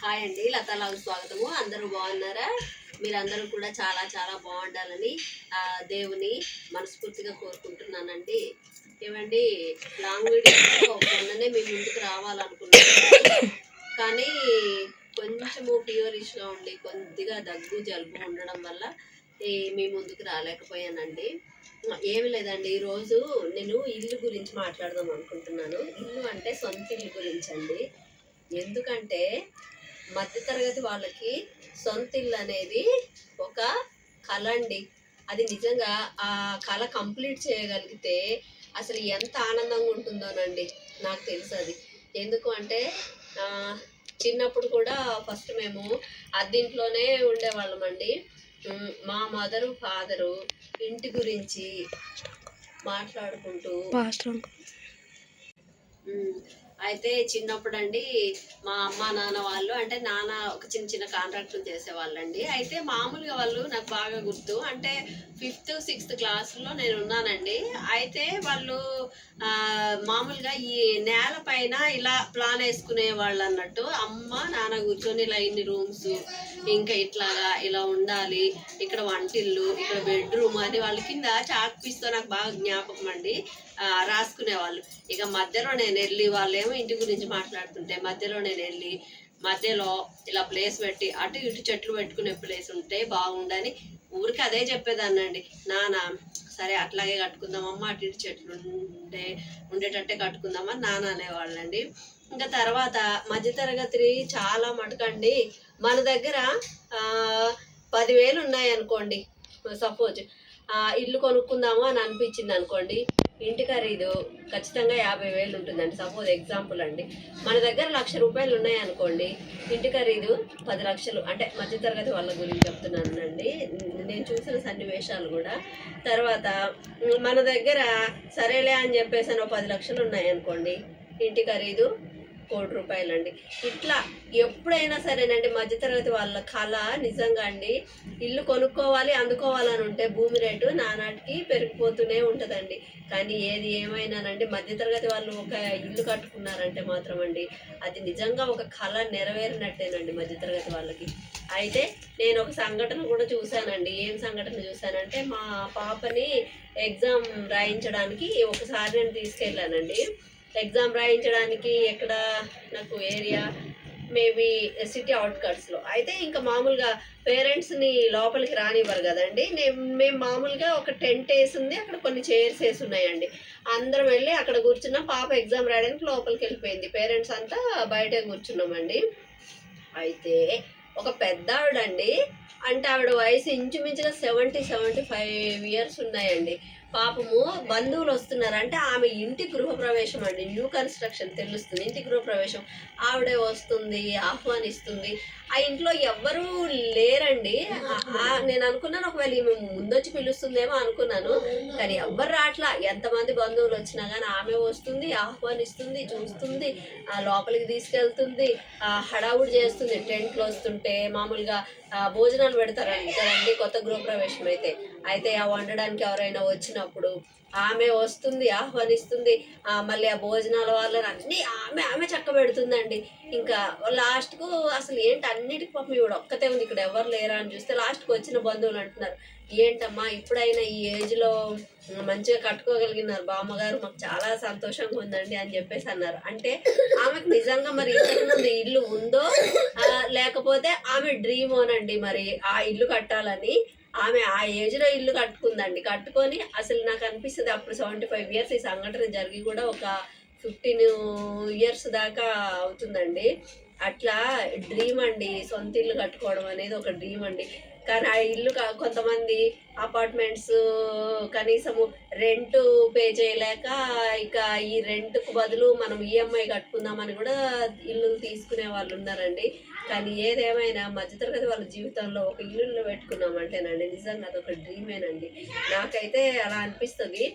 Hi అండి, లతాలకు స్వాగతము. అందరూ బాగున్నారా? మీరందరూ కూడా చాలా చాలా బాగుండాలని దేవుని మనస్ఫూర్తిగా కోరుకుంటున్నానండి. ఏమండి, లాంగ్ వీడియో మొన్ననే మీ ముందుకు రావాలనుకున్నాను, కానీ కొంచెము ఫీవరిష్గా ఉండి కొద్దిగా దగ్గు జలుబు ఉండడం వల్ల మీ ముందుకు రాలేకపోయానండి. ఏమి లేదండి, ఈరోజు నేను ఇల్లు గురించి మాట్లాడదాం అనుకుంటున్నాను. ఇల్లు అంటే సొంత ఇల్లు గురించి అండి. ఎందుకంటే మధ్యతరగతి వాళ్ళకి సొంత ఇల్లు అనేది ఒక కళ అండి. అది నిజంగా ఆ కళ కంప్లీట్ చేయగలిగితే అసలు ఎంత ఆనందంగా ఉంటుందోనండి, నాకు తెలుసు అది. ఎందుకు అంటే చిన్నప్పుడు కూడా ఫస్ట్ మేము అద్దింట్లోనే ఉండేవాళ్ళం అండి. మా మదరు ఫాదరు ఇంటి గురించి మాట్లాడుకుంటూ అయితే చిన్నప్పుడు అండి మా అమ్మ నాన్న వాళ్ళు, అంటే నాన్న ఒక చిన్న చిన్న కాంట్రాక్టులు చేసేవాళ్ళండి. అయితే మామూలుగా వాళ్ళు నాకు బాగా గుర్తు, అంటే 5th 6th క్లాస్లో నేను ఉన్నానండి. అయితే వాళ్ళు మామూలుగా ఈ నేల పైన ఇలా ప్లాన్ వేసుకునే వాళ్ళు అన్నట్టు. అమ్మ నాన్న కూర్చొని ఇలా ఇన్ని రూమ్స్, ఇంకా ఇట్లాగా ఇలా ఉండాలి, ఇక్కడ వంటిల్లు, ఇక్కడ బెడ్రూమ్ అని వాళ్ళ కింద చాక్ పీస్తో నాకు బాగా జ్ఞాపకం అండి రాసుకునేవాళ్ళు. ఇక మధ్యలో నేను వెళ్ళి, వాళ్ళేమో ఇంటి గురించి మాట్లాడుతుంటే మధ్యలో నేను వెళ్ళి మధ్యలో ఇలా ప్లేస్ పెట్టి అటు ఇటు చెట్లు పెట్టుకునే ప్లేస్ ఉంటే బాగుండని ఊరికి అదే చెప్పేదాన్నండి. నాన్న సరే అట్లాగే కట్టుకుందామమ్మా, అటు ఇటు చెట్లు ఉండేటట్టే కట్టుకుందామని నాన్న అనేవాళ్ళండి. ఇంకా తర్వాత మధ్యతరగతి చాలా మటుకండి మన దగ్గర 10,000 ఉన్నాయనుకోండి, సపోజ్ ఇల్లు కొనుక్కుందాము అని అనిపించింది అనుకోండి, ఇంటి ఖరీదు ఖచ్చితంగా 50,000 ఉంటుందండి. సపోజ్ ఎగ్జాంపుల్ అండి, మన దగ్గర 1,00,000 రూపాయలు ఉన్నాయనుకోండి, ఇంటి ఖరీదు 10 లక్షలు. అంటే మధ్యతరగతి వాళ్ళ గురించి చెప్తున్నానండి, నేను చూసిన సన్నివేశాలు కూడా. తర్వాత మన దగ్గర సరేలే అని చెప్పేసి 10 లక్షలు ఉన్నాయనుకోండి, ఇంటి ఖరీదు 1,00,00,000 రూపాయలండి. ఇట్లా ఎప్పుడైనా సరేనండి మధ్యతరగతి వాళ్ళ కళ నిజంగా అండి, ఇల్లు కొనుక్కోవాలి అందుకోవాలని ఉంటే భూమి రేటు నానాటికి పెరిగిపోతూనే ఉంటుందండి. కానీ ఏది ఏమైనానండి, మధ్యతరగతి వాళ్ళు ఒక ఇల్లు కట్టుకున్నారంటే మాత్రం అండి అది నిజంగా ఒక కళ నెరవేరినట్టేనండి మధ్యతరగతి వాళ్ళకి. అయితే నేను ఒక సంఘటన కూడా చూశానండి. ఏం సంఘటన చూశానంటే, మా పాపని ఎగ్జామ్ రాయించడానికి ఒకసారి నేను తీసుకెళ్ళానండి. ఎగ్జామ్ రాయించడానికి ఎక్కడ, నాకు ఏరియా మేబీ సిటీ అవుట్కట్స్లో. అయితే ఇంకా మామూలుగా పేరెంట్స్ని లోపలికి రానివ్వరు కదండి. మేము మామూలుగా ఒక టెంట్ వేసి ఉంది, అక్కడ కొన్ని చైర్స్ వేసి ఉన్నాయండి. అందరం వెళ్ళి అక్కడ కూర్చున్నాం. పాప ఎగ్జామ్ రాయడానికి లోపలికి వెళ్ళిపోయింది, పేరెంట్స్ అంతా బయటే కూర్చున్నామండి. అయితే ఒక పెద్ద ఆవిడండి, అంటే ఆవిడ వయసు ఇంచుమించుగా 70-75 ఇయర్స్ ఉన్నాయండి. పాపము బంధువులు వస్తున్నారు, అంటే ఆమె ఇంటి గృహప్రవేశం అండి, న్యూ కన్స్ట్రక్షన్ తెలుస్తుంది, ఇంటి గృహప్రవేశం. ఆవిడే వస్తుంది, ఆహ్వానిస్తుంది. ఆ ఇంట్లో ఎవ్వరూ లేరండి. నేను అనుకున్నాను ఒకవేళ ఈమె ముందొచ్చి పిలుస్తుందేమో అనుకున్నాను, కానీ ఎవ్వరు రాట్లా. ఎంతమంది బంధువులు వచ్చినా కానీ ఆమె వస్తుంది, ఆహ్వానిస్తుంది, చూస్తుంది, లోపలికి తీసుకెళ్తుంది, హడావుడి చేస్తుంది. టెంట్లు వస్తుంటే మామూలుగా భోజనాలు పెడతారండి కదండి కొత్త గృహప్రవేశం అయితే ఆ వండడానికి ఎవరైనా వచ్చినప్పుడు ఆమె వస్తుంది, ఆహ్వానిస్తుంది. మళ్ళీ ఆ భోజనాల వాళ్ళని అన్నీ ఆమె చక్క పెడుతుందండి. ఇంకా లాస్ట్కు అసలు ఏంటి అన్నిటికి పాపం ఇవిడ ఒక్కతే ఉంది, ఇక్కడ ఎవరు లేరా అని చూస్తే లాస్ట్కి వచ్చిన బంధువులు అంటున్నారు, ఏంటమ్మా ఇప్పుడైనా ఈ ఏజ్లో మంచిగా కట్టుకోగలిగినారు బామ్మగారు, మాకు చాలా సంతోషంగా ఉందండి అని చెప్పేసి అన్నారు. అంటే ఆమెకు నిజంగా మరి ఇంతకుముందు ఇల్లు ఉందో లేకపోతే ఆమె డ్రీమ్ ఓనండి మరి ఆ ఇల్లు కట్టాలని. ఆమె ఆ ఏజ్లో ఇల్లు కట్టుకుందండి. కట్టుకొని అసలు నాకు అనిపిస్తుంది అప్పుడు 75 ఇయర్స్, ఈ సంఘటన జరిగి కూడా ఒక 15 ఇయర్స్ దాకా అవుతుందండి. అట్లా డ్రీమ్ అండి, సొంత ఇల్లు కట్టుకోవడం అనేది ఒక డ్రీమ్ అండి. కానీ ఆ ఇల్లు కొంతమంది అపార్ట్మెంట్స్ కనీసము రెంట్ పే చేయలేక ఇక ఈ రెంట్కు బదులు మనం ఈఎంఐ కట్టుకుందామని కూడా ఇల్లు తీసుకునే వాళ్ళు ఉన్నారండి. కానీ ఏదేమైనా మధ్యతరగతి వాళ్ళ జీవితంలో ఒక ఇల్లు పెట్టుకున్నామంటేనండి నిజంగా అదొక డ్రీమేనండి. నాకైతే అలా అనిపిస్తుంది.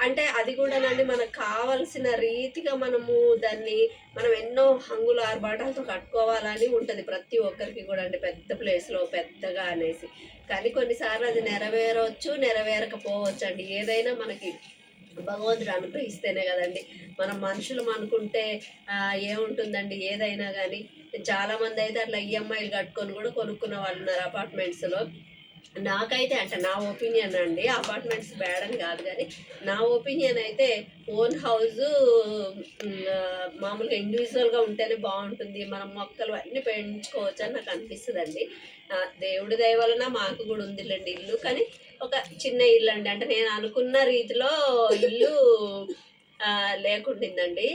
అంటే అది కూడానండి మనకు కావలసిన రీతిగా మనం ఎన్నో హంగులు ఆర్భాటాలతో కట్టుకోవాలని ఉంటుంది ప్రతి ఒక్కరికి కూడా అండి, పెద్ద ప్లేస్లో పెద్దగా అనేసి. కానీ కొన్నిసార్లు అది నెరవేరవచ్చు, నెరవేరకపోవచ్చు అండి. ఏదైనా మనకి భగవంతుడు అనుగ్రహిస్తేనే కదండి. మనం మనుషులం అనుకుంటే ఏముంటుందండి ఏదైనా కానీ. చాలామంది అయితే అట్లా ఈఎంఐలు కట్టుకొని కూడా కొనుక్కున్న వాళ్ళు ఉన్నారు అపార్ట్మెంట్స్లో. నాకైతే అంటే నా ఒపీనియన్ అండి, అపార్ట్మెంట్స్ బ్యాడ్ అని కాదు కానీ నా ఒపీనియన్ అయితే ఓన్ హౌస్ మామూలుగా ఇండివిజువల్గా ఉంటేనే బాగుంటుంది. మనం మొక్కలు అన్నీ పెంచుకోవచ్చు అని నాకు అనిపిస్తుందండి. దేవుడి దయ వలన మాకు కూడా ఉందిలేండి ఇల్లు, కానీ ఒక చిన్న ఇల్లు అండి. అంటే నేను అనుకున్న రీతిలో ఇల్లు లేకుండిందండి.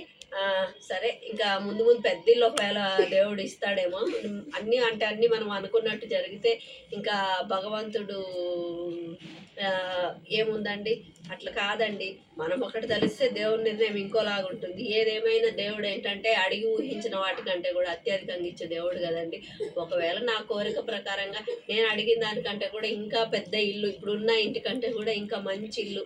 సరే ఇంకా ముందు ముందు పెద్ద ఇల్లు ఒకవేళ దేవుడు ఇస్తాడేమో. అన్నీ అంటే అన్నీ మనం అనుకున్నట్టు జరిగితే ఇంకా భగవంతుడు ఏముందండి, అట్లా కాదండి. మనం ఒకటి తలిస్తే దేవుడి నిర్ణయం ఇంకోలాగా ఉంటుంది. ఏదేమైనా దేవుడు ఏంటంటే అడిగి ఊహించిన వాటికంటే కూడా అత్యధికంగా ఇచ్చే దేవుడు కదండి. ఒకవేళ నా కోరిక ప్రకారంగా నేను అడిగిన దానికంటే కూడా ఇంకా పెద్ద ఇల్లు, ఇప్పుడున్న ఇంటికంటే కూడా ఇంకా మంచి ఇల్లు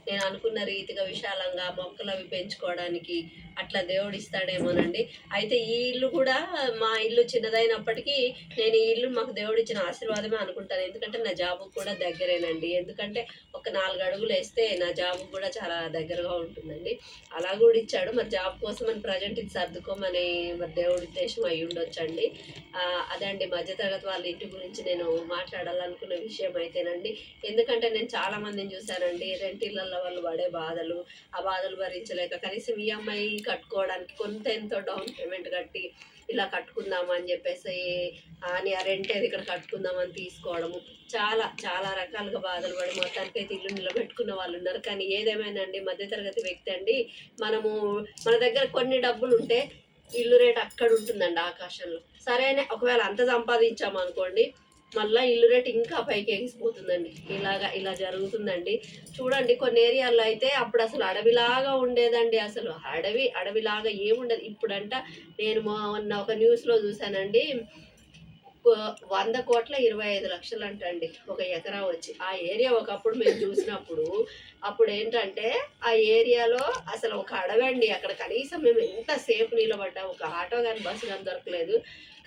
నేను అనుకున్న రీతిగా విశాలంగా మొక్కలు అవి పెంచుకోవడానికి అట్లా దేవుడు ఇస్తాడేమోనండి. అయితే ఈ ఇల్లు కూడా మా ఇల్లు చిన్నదైనప్పటికీ నేను ఈ ఇల్లు మాకు దేవుడు ఇచ్చిన ఆశీర్వాదమే అనుకుంటాను. ఎందుకంటే నా జాబ్ కూడా దగ్గరేనండి. ఎందుకంటే ఒక 4 అడుగులు వేస్తే నా జాబ్ కూడా చాలా దగ్గరగా ఉంటుందండి. అలా కూడా ఇచ్చాడు. మరి జాబ్ కోసం అని ప్రజెంట్ ఇది సర్దుకోమని మరి దేవుడి ఉద్దేశం అయి ఉండొచ్చండి. అదే అండి మధ్యతరగతి వాళ్ళ ఇంటి గురించి నేను మాట్లాడాలనుకున్న విషయం అయితేనండి. ఎందుకంటే నేను చాలామందిని చూశానండి రెంట్ ఇళ్ళల్లో వాళ్ళు పడే బాధలు, ఆ బాధలు భరించలేక కనీసం ఈఎంఐ కట్టుకోవడానికి కొంత ఎంతో డౌన్ పేమెంట్ కట్టి ఇలా కట్టుకుందామని చెప్పేసి అని ఆ రెంట్ ఏది ఇక్కడ కట్టుకుందామని తీసుకోవడము, చాలా చాలా రకాలుగా బాధలు పడి మొత్తానికైతే ఇల్లు నిలబెట్టుకున్న వాళ్ళు ఉన్నారు. కానీ ఏదేమైనా అండి మధ్యతరగతి వ్యక్తి అండి, మన దగ్గర కొన్ని డబ్బులు ఉంటే ఇల్లు రేట్ అక్కడ ఉంటుందండి ఆకాశంలో. సరేనే ఒకవేళ అంత సంపాదించామనుకోండి మళ్ళీ ఇల్లు రేట్ ఇంకా పైకి ఎగిసిపోతుందండి. ఇలా జరుగుతుందండి. చూడండి కొన్ని ఏరియాల్లో అయితే అప్పుడు అసలు అడవిలాగా ఉండేదండి. అసలు అడవిలాగా ఏముండదు. ఇప్పుడంట నేను మొన్న ఒక న్యూస్లో చూశానండి, 100 కోట్ల 25 లక్షలు అంటండి ఒక ఎకరా వచ్చి. ఆ ఏరియా ఒకప్పుడు మేము చూసినప్పుడు అప్పుడు ఏంటంటే ఆ ఏరియాలో అసలు ఒక అడవండి. అక్కడ కనీసం మేము ఎంతసేపు నిలబడ్డా ఒక ఆటో కానీ బస్సు కానీ దొరకలేదు.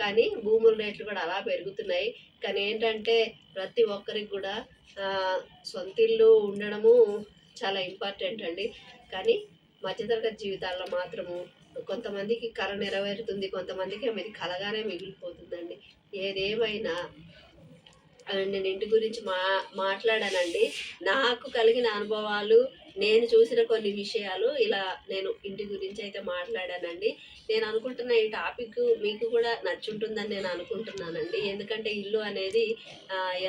కానీ భూముల రేట్లు కూడా అలా పెరుగుతున్నాయి. కానీ ఏంటంటే ప్రతి ఒక్కరికి కూడా సొంత ఇల్లు ఉండడము చాలా ఇంపార్టెంట్ అండి. కానీ మధ్యతరగతి జీవితాల్లో మాత్రము కొంతమందికి కళ నెరవేరుతుంది, కొంతమందికి ఇది కలగానే మిగిలిపోతుందండి. ఏదేమైనా నేను ఇంటి గురించి మాట్లాడానండి. నాకు కలిగిన అనుభవాలు, నేను చూసిన కొన్ని విషయాలు ఇలా నేను ఇంటి గురించి అయితే మాట్లాడానండి. నేను అనుకుంటున్న ఈ టాపిక్ మీకు కూడా నచ్చుంటుందని నేను అనుకుంటున్నానండి. ఎందుకంటే ఇల్లు అనేది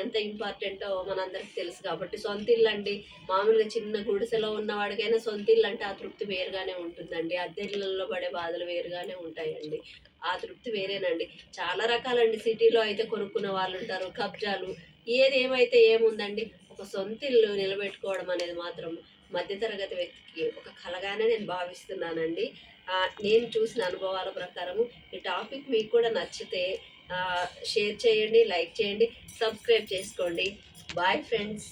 ఎంత ఇంపార్టెంటో మనందరికీ తెలుసు కాబట్టి. సొంత ఇల్లు అండి, మామూలుగా చిన్న గుడిసెలో ఉన్నవాడికైనా సొంత ఇల్లు అంటే ఆ తృప్తి వేరుగానే ఉంటుందండి. అద్దె ఇళ్ళల్లో పడే బాధలు వేరుగానే ఉంటాయండి. ఆ తృప్తి వేరేనండి. చాలా రకాలండి. సిటీలో అయితే కొనుక్కున్న వాళ్ళు ఉంటారు, కబ్జాలు, ఏమైతే ఏముందండి. ఒక సొంత ఇల్లు నిలబెట్టుకోవడం అనేది మాత్రం మధ్యతరగతి వ్యక్తికి ఒక కలగానే నేను భావిస్తున్నానండి. నేను చూసిన అనుభవాల ప్రకారము ఈ టాపిక్ మీకు కూడా నచ్చితే షేర్ చేయండి, లైక్ చేయండి, సబ్స్క్రైబ్ చేసుకోండి. Bye friends.